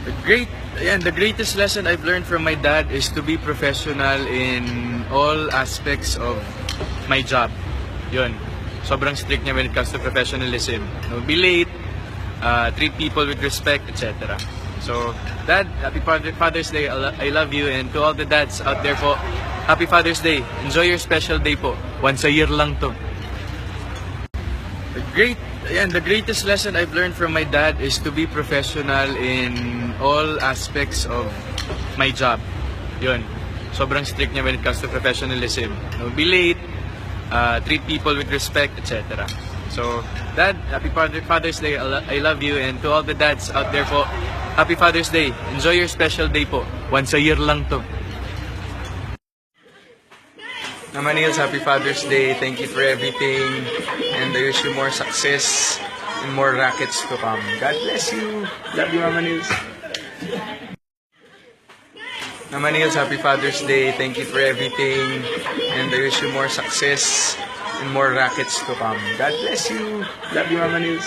The greatest lesson I've learned from my dad is to be professional in all aspects of my job. Yun. Sobrang strict niya when it comes to professionalism. Don't be late, treat people with respect, etc. So, Dad, happy Father's Day. I love you. And to all the dads out there po, happy Father's Day. Enjoy your special day po. Once a year lang to. The greatest lesson I've learned from my dad is to be professional in all aspects of my job. Yun. Sobrang strict niya when it comes to professionalism. Don't be late, treat people with respect, etc. So, Dad, happy Father's Day. I love you. And to all the dads out there po, happy Father's Day. Enjoy your special day po. Once a year lang to. Naman Niels, happy Father's Day. Thank you for everything. And I wish you more success and more rackets to come. God bless you. Love you, Mama Niels. Naman Niels, happy Father's Day. Thank you for everything. And I wish you more success and more rackets to come. God bless you. Love you, Mama Niels.